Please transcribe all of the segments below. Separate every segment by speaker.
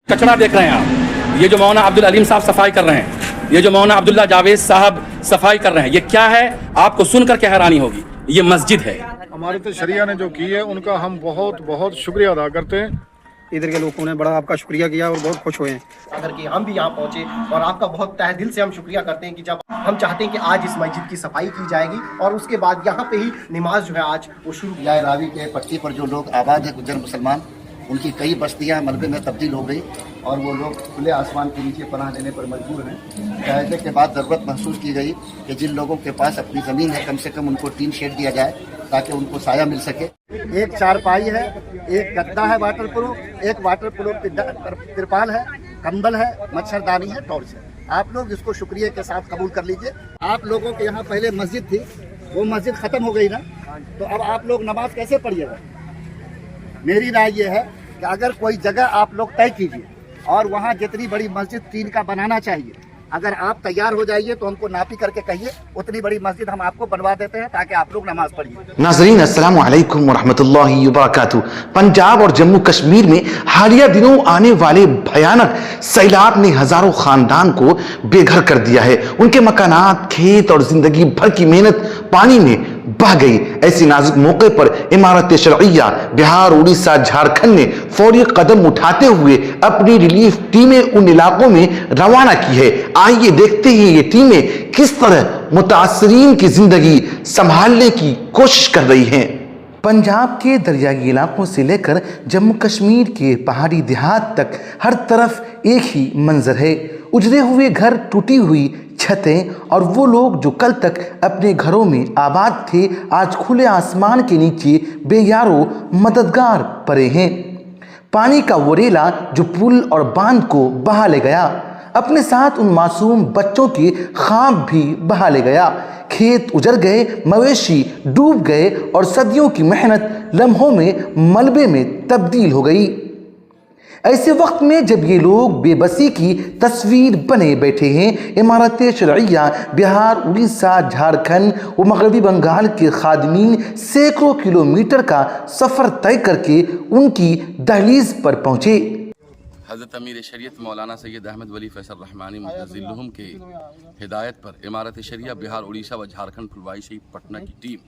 Speaker 1: कचरा देख रहे हैं आप, ये जो मौलाना अब्दुल अलीम साहब सफाई कर रहे हैं, ये जो मौलाना अब्दुल्ला जावेद साहब सफाई कर रहे हैं, ये क्या है? आपको सुनकर क्या हैरानी होगी। ये मस्जिद है।
Speaker 2: हमारे तो शरिया ने जो की है उनका हम बहुत बहुत शुक्रिया अदा करते हैं।
Speaker 3: इधर के लोगों ने बड़ा आपका शुक्रिया किया और बहुत खुश हुए हैं
Speaker 4: अगर कि हम भी यहाँ पहुँचे, और आपका बहुत तहे दिल से हम शुक्रिया करते हैं कि जब हम चाहते हैं कि आज इस मस्जिद की सफाई की जाएगी और उसके बाद यहाँ पे ही नमाज जो है आज वो शुरू की
Speaker 5: या रावी के पट्टी पर जो लोग आबाद है गुज्जर मुसलमान, उनकी कई बस्तियाँ मलबे में तब्दील हो गई और वो लोग खुले आसमान के नीचे पनाह लेने पर मजबूर हैं। जायजे के बाद ज़रूरत महसूस की गई कि जिन लोगों के पास अपनी ज़मीन है कम से कम उनको टीन शेड दिया जाए ताकि उनको साया मिल सके। एक चारपाई है, एक गद्दा है वाटर प्रूफ, एक वाटर प्रूफ तिरपाल है, कंबल है, मच्छरदानी है, टॉर्च है। आप लोग इसको शुक्रिया के साथ कबूल कर लीजिए। आप लोगों के यहाँ पहले मस्जिद थी, वो मस्जिद ख़त्म हो गई ना, तो अब आप लोग नमाज कैसे पढ़िएगा? मेरी राय ये है कि अगर कोई जगह आप लोग तय कीजिए और वहाँ जितनी बड़ी मस्जिद टीन का बनाना चाहिए, अगर आप तैयार हो जाइए तो हमको नापी करके कहिए, उतनी बड़ी मस्जिद हम आपको बनवा देते हैं ताकि आप लोग नमाज पढ़िए।
Speaker 6: नाज़रीन, अस्सलामु अलैकुम वरहमतुल्लाहि वबरकातुहू। पंजाब और जम्मू कश्मीर में हालिया दिनों आने वाले भयानक सैलाब ने हजारों खानदान को बेघर कर दिया है। उनके मकानात, खेत और जिंदगी भर की मेहनत पानी में बह गई। ऐसी नाजुक मौके पर इमारत शरइया बिहार, उड़ीसा, झारखंड ने फौरी कदम उठाते हुए अपनी रिलीफ टीमें उन इलाकों में रवाना की है। आइए देखते हैं ये टीमें किस तरह मुतासरीन की जिंदगी संभालने की कोशिश कर रही हैं। पंजाब के दरियाई इलाकों से लेकर जम्मू कश्मीर के पहाड़ी देहात तक हर तरफ एक ही मंजर है। उजड़े हुए घर, टूटी हुई छतें, और वो लोग जो कल तक अपने घरों में आबाद थे आज खुले आसमान के नीचे बेयारो मददगार पड़े हैं। पानी का वो रेला जो पुल और बांध को बहा ले गया, अपने साथ उन मासूम बच्चों के ख्वाब भी बहा ले गया। खेत उजड़ गए, मवेशी डूब गए और सदियों की मेहनत लम्हों में मलबे में तब्दील हो गई। ऐसे वक्त में जब ये लोग बेबसी की तस्वीर बने बैठे हैं, इमारत शरइया बिहार, उड़ीसा, झारखंड व मगरबी बंगाल के खादमीन सैकड़ों किलोमीटर का सफ़र तय करके उनकी दहलीज पर पहुँचे।
Speaker 1: हज़रत अमीर शरीयत मौलाना सैयद अहमद वली फैसल रहमानी मुअज़्ज़िलुहुम के हिदायत पर इमारत शरिया बिहार, उड़ीसा व झारखंड फुलवाई शहीद पटना की टीम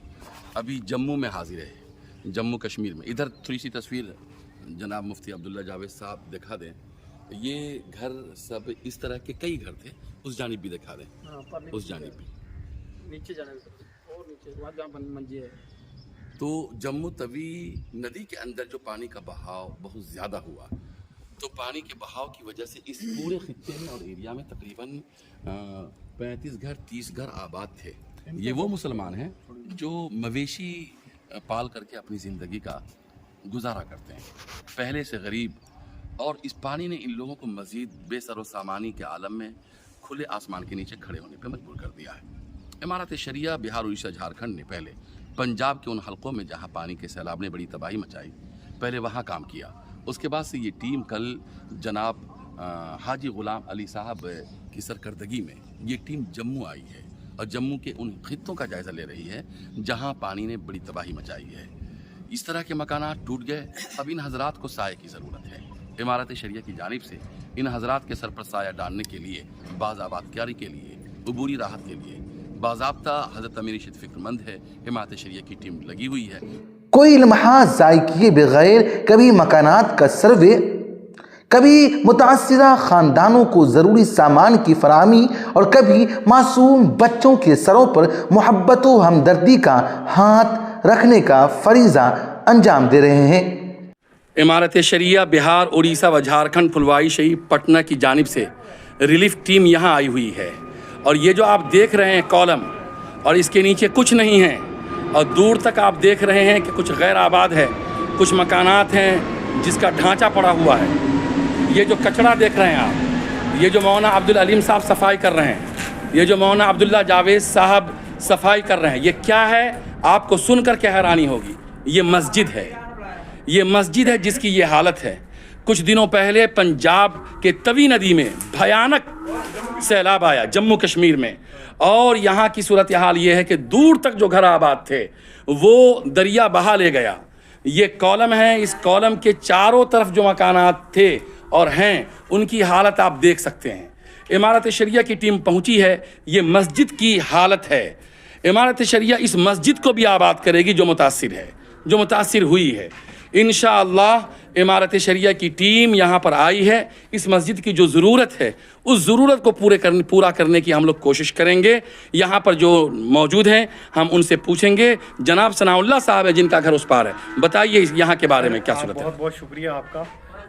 Speaker 1: अभी जम्मू में हाजिर है, जम्मू कश्मीर में। इधर थोड़ी सी तस्वीर जनाब मुफ्ती अब्दुल्ला जावेद साहब दिखा दें। ये घर सब इस तरह के कई घर थे, उस जानिब भी दिखा दें, उस जानिब भी
Speaker 3: नीचे जाने और नीचे वहाँ जहाँ मंजी है।
Speaker 1: तो जम्मू तवी नदी के अंदर जो पानी का बहाव बहुत ज़्यादा हुआ, तो पानी के बहाव की वजह से इस पूरे खित्ते में और एरिया में तकरीबन 35 घर 30 घर आबाद थे। ये वो मुसलमान हैं जो मवेशी पाल करके अपनी ज़िंदगी का गुजारा करते हैं, पहले से गरीब। और इस पानी ने इन लोगों को मज़ीद बेसर व सामानी के आलम में खुले आसमान के नीचे खड़े होने पर मजबूर कर दिया है। इमारत शरिया बिहार, उड़ीसा, झारखंड ने पहले पंजाब के उन हलकों में जहाँ पानी के सैलाब ने बड़ी तबाही मचाई, पहले वहाँ काम किया। उसके बाद से ये टीम कल जनाब हाजी गुलाम अली साहब की सरकर्दगी में ये टीम जम्मू आई है और जम्मू के उन खित्तों का जायज़ा ले रही है जहाँ पानी ने बड़ी तबाही मचाई है। इस तरह के मकानात टूट गए, अब इन हजरात को साये की ज़रूरत है। इमारत शरिया की जानिब से इन हजरात के सर पर साया डालने के लिए, बाज़ आबादकारी के लिए, अबूरी राहत के लिए बाज़ाब्ता हज़रत अमीर शरीयत फ़िक्रमंद है, इमारत शरिया की टीम लगी हुई है।
Speaker 6: कोई लम्हा ज़ाय किए बगैर कभी मकानात का सर्वे, कभी मुतासिरा ख़ानदानों को ज़रूरी सामान की फराहमी और कभी मासूम बच्चों के सरों पर मोहब्बत व हमदर्दी का हाथ रखने का फरीज़ा अंजाम दे रहे हैं।
Speaker 1: इमारत शरिया बिहार, उड़ीसा व झारखंड फुलवाई शहीद पटना की जानिब से रिलीफ टीम यहाँ आई हुई है। और ये जो आप देख रहे हैं कॉलम, और इसके नीचे कुछ नहीं है, और दूर तक आप देख रहे हैं कि कुछ गैर आबाद है, कुछ मकानात हैं जिसका ढांचा पड़ा हुआ है। ये जो कचरा देख रहे हैं आप, ये जो मौलाना अब्दुल अलीम साहब सफाई कर रहे हैं, ये जो मौलाना अब्दुल्ला जावेद साहब सफाई कर रहे हैं, ये क्या है? आपको सुनकर क्या हैरानी होगी। ये मस्जिद है, ये मस्जिद है जिसकी ये हालत है। कुछ दिनों पहले पंजाब के तवी नदी में भयानक सैलाब आया जम्मू कश्मीर में, और यहाँ की सूरत हाल ये है कि दूर तक जो घर आबाद थे वो दरिया बहा ले गया। ये कॉलम है, इस कॉलम के चारों तरफ जो मकानात थे और हैं, उनकी हालत आप देख सकते हैं। इमारत शरिया की टीम पहुंची है, ये मस्जिद की हालत है। इमारत शरिया इस मस्जिद को भी आबाद करेगी जो मुतासिर है, जो मुतासिर हुई है। इंशाअल्लाह इमारत शरिया की टीम यहाँ पर आई है। इस मस्जिद की जो ज़रूरत है उस ज़रूरत को पूरा करने की हम लोग कोशिश करेंगे। यहाँ पर जो मौजूद हैं हम उनसे पूछेंगे। जनाब सनाउल्लाह साहब है जिनका घर उस पार है, बताइए यहाँ के बारे में क्या सूरत है।
Speaker 4: बहुत बहुत शुक्रिया आपका।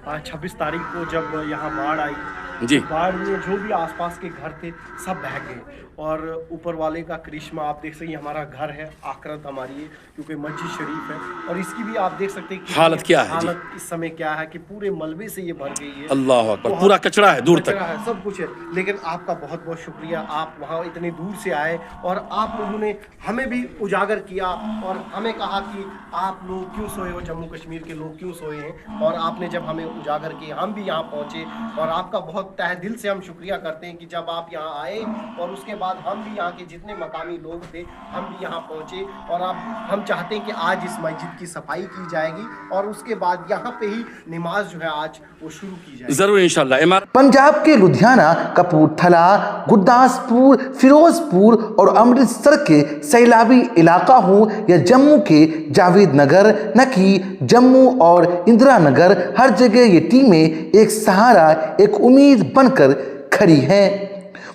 Speaker 4: आज 26 तारीख को जब यहाँ बाढ़ आई
Speaker 1: जी,
Speaker 4: बाढ़ में जो भी आसपास के घर थे सब बह गए, और ऊपर वाले का करिश्मा आप देख सकते हैं। हमारा घर है, आखिरत हमारी है, क्योंकि मस्जिद शरीफ है, और इसकी भी आप देख सकते हैं कि
Speaker 1: हालत क्या है।
Speaker 4: हालत इस समय क्या है कि पूरे मलबे से ये भर गई है।
Speaker 1: अल्लाह अकबर, पूरा कचरा है दूर तक,
Speaker 4: कचरा है, सब कुछ है। लेकिन आपका बहुत बहुत शुक्रिया, आप वहाँ इतने दूर से आए और आप लोगों ने हमें भी उजागर किया और हमें कहा कि आप लोग क्यों सोए हो, जम्मू कश्मीर के लोग क्यों सोए हैं। और आपने जब हमें उजागर किया हम भी यहाँ पहुँचे, और आपका बहुत तहे दिल से हम शुक्रिया करते हैं कि जब आप यहाँ आए और उसके बाद हम भी यहाँ के जितने मकामी लोग थे हम भी यहाँ पहुँचे। और अब हम चाहते हैं कि आज इस मस्जिद की सफाई की जाएगी और उसके बाद यहाँ पे ही नमाज जो है आज वो शुरू की जाएगी
Speaker 1: ज़रूर इंशाअल्लाह।
Speaker 6: पंजाब के लुधियाना, कपूरथला, गुरदासपुर, फिरोजपुर और अमृतसर के सैलाबी इलाका हो या जम्मू के जावेद नगर, नकी, जम्मू और इंदिरा नगर, हर जगह ये टीमें एक सहारा, एक उम्मीद बनकर खड़ी हैं।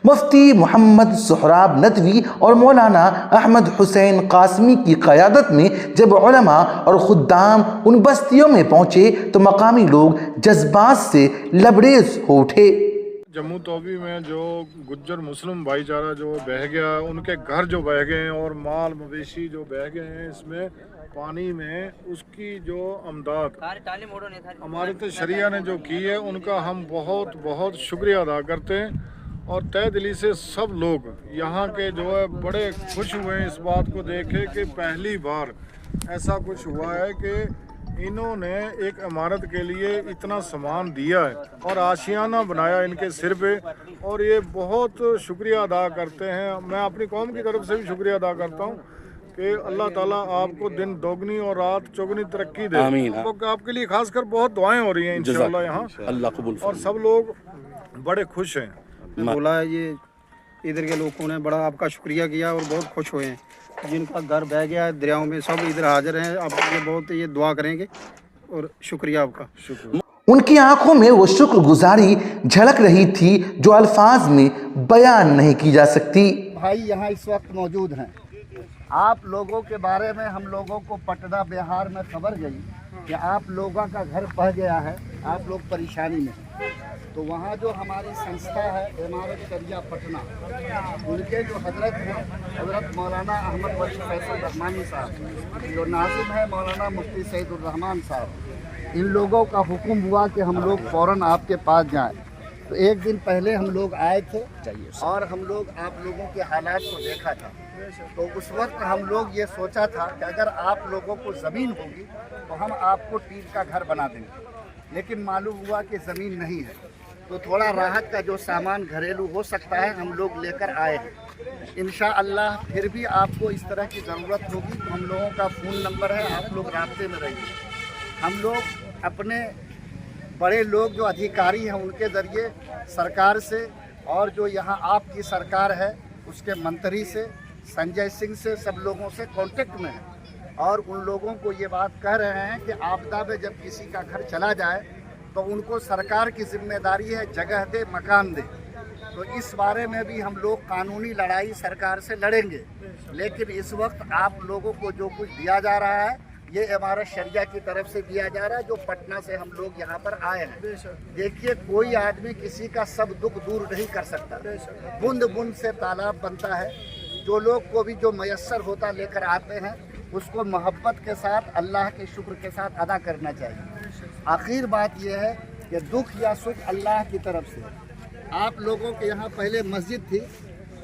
Speaker 6: मुफ्ती मोहम्मद सोहराब नदवी और मौलाना अहमद हुसैन कासमी की क़यादत में जब उलमा और खुद्दाम उन बस्तियों में पहुँचे तो मकामी लोग जज्बात से लबरेज हो उठे।
Speaker 2: जम्मू तौबी में जो गुज्जर मुस्लिम भाईचारा जो बह गया, उनके घर जो बह गए हैं और माल मवेशी जो बह गए हैं इसमें पानी में, उसकी जो अमदाद इमारत शरिया ने जो की है उनका हम बहुत बहुत शुक्रिया अदा करते हैं। और तय दिली से सब लोग यहाँ के जो है बड़े खुश हुए हैं इस बात को देखे कि पहली बार ऐसा कुछ हुआ है कि इन्होंने एक इमारत के लिए इतना सामान दिया है और आशियाना बनाया इनके सिर पे, और ये बहुत शुक्रिया अदा करते हैं। मैं अपनी कौम की तरफ से भी शुक्रिया अदा करता हूँ कि अल्लाह ताला आपको दिन दोगुनी और रात चौगुनी तरक्की दे।
Speaker 1: आमीन।
Speaker 2: आपके लिए खासकर बहुत दुआएं हो रही हैं इंशाअल्लाह यहाँ,
Speaker 1: अल्लाह कबूल
Speaker 2: और सब लोग बड़े खुश हैं।
Speaker 3: बोला ये इधर के लोगों ने बड़ा आपका शुक्रिया किया और बहुत खुश हुए हैं। जिनका घर बह गया है दरियाओं में सब इधर हाजिर हैं। आप ये बहुत ये दुआ करेंगे और शुक्रिया आपका। शुक्रिया।
Speaker 6: उनकी आंखों में वो शुक्रगुजारी झलक रही थी जो अल्फाज में बयान नहीं की जा सकती।
Speaker 5: भाई यहाँ इस वक्त मौजूद हैं। आप लोगों के बारे में हम लोगों को पटना बिहार में खबर गई कि आप लोगों का घर बह गया है, आप लोग परेशानी में। तो वहाँ जो हमारी संस्था है इमारत शरिया पटना, उनके जो हजरत हैं हजरत मौलाना अहमद बख्श फैसल रहमानी साहब, जो नाज़िम है मौलाना मुफ्ती सईदुर रहमान साहब, इन लोगों का हुक्म हुआ कि हम लोग फ़ौरन आपके पास जाएं। तो एक दिन पहले हम लोग आए थे और हम लोग आप लोगों के हालात को देखा था। तो उस वक्त हम लोग ये सोचा था कि अगर आप लोगों को ज़मीन होगी तो हम आपको टीन का घर बना देंगे, लेकिन मालूम हुआ कि ज़मीन नहीं है। तो थोड़ा राहत का जो सामान घरेलू हो सकता है हम लोग लेकर आए हैं। इंशाअल्लाह फिर भी आपको इस तरह की ज़रूरत होगी तो हम लोगों का फ़ोन नंबर है, आप लोग राब्ते में रहिए। हम लोग अपने बड़े लोग जो अधिकारी हैं उनके ज़रिए सरकार से, और जो यहाँ आपकी सरकार है उसके मंत्री से, संजय सिंह से, सब लोगों से कांटेक्ट में हैं। और उन लोगों को ये बात कह रहे हैं कि आपदा में जब किसी का घर चला जाए तो उनको सरकार की जिम्मेदारी है जगह दे, मकान दे। तो इस बारे में भी हम लोग कानूनी लड़ाई सरकार से लड़ेंगे। लेकिन इस वक्त आप लोगों को जो कुछ दिया जा रहा है ये इमारत शरिया की तरफ से दिया जा रहा है, जो पटना से हम लोग यहाँ पर आए हैं। देखिए कोई आदमी किसी का सब दुख दूर नहीं कर सकता, बूंद बूंद से तालाब बनता है। जो लोग को भी जो मयस्सर होता लेकर आते हैं उसको मोहब्बत के साथ, अल्लाह के शुक्र के साथ अदा करना चाहिए। आखिर बात यह है कि दुख या सुख अल्लाह की तरफ से। आप लोगों के यहाँ पहले मस्जिद थी,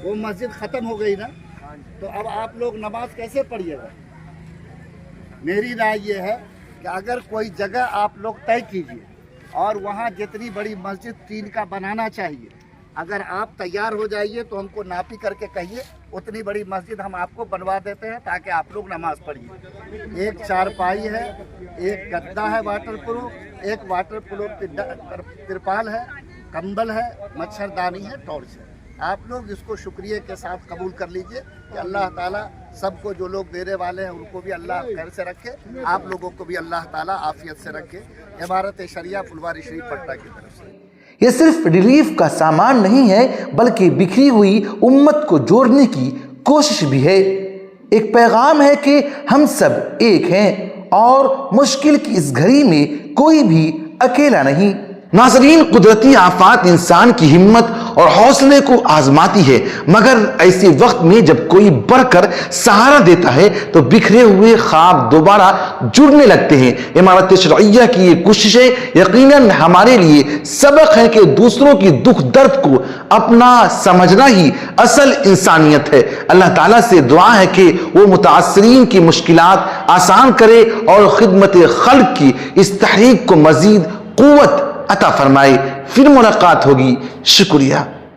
Speaker 5: वो मस्जिद ख़त्म हो गई ना, तो अब आप लोग नमाज कैसे पढ़िएगा? मेरी राय ये है कि अगर कोई जगह आप लोग तय कीजिए और वहाँ जितनी बड़ी मस्जिद टीन का बनाना चाहिए, अगर आप तैयार हो जाइए तो हमको नापी करके कहिए, उतनी बड़ी मस्जिद हम आपको बनवा देते हैं ताकि आप लोग नमाज पढ़िए। एक चारपाई है, एक गद्दा है वाटर प्रूफ, एक वाटर प्रूफ तिरपाल है, कंबल है, मच्छरदानी है, टॉर्च है। आप लोग इसको शुक्रिया के साथ कबूल कर लीजिए कि अल्लाह ताला सबको जो लोग देने वाले हैं उनको भी अल्लाह खैर से रखे, आप लोगों को भी अल्लाह ताला आफियत से रखे। इमारत शरिया फुलवारी शरीफ पटना की तरफ से।
Speaker 6: ये सिर्फ रिलीफ का सामान नहीं है, बल्कि बिखरी हुई उम्मत को जोड़ने की कोशिश भी है। एक पैगाम है कि हम सब एक हैं और मुश्किल की इस घड़ी में कोई भी अकेला नहीं। नाज़रीन, कुदरती आफात इंसान की हिम्मत और हौसले को आजमाती है, मगर ऐसे वक्त में जब कोई बढ़कर सहारा देता है तो बिखरे हुए ख्वाब दोबारा जुड़ने लगते हैं। इमारत शरइया की ये कोशिशें यकीनन हमारे लिए सबक है कि दूसरों की दुख दर्द को अपना समझना ही असल इंसानियत है। अल्लाह ताला से दुआ है कि वो मुतासरीन की मुश्किलात आसान करे और खिदमत खल्क की इस तहरीक को मजीद कुव्वत अता फरमाए। फिर मुलाकात होगी। शुक्रिया।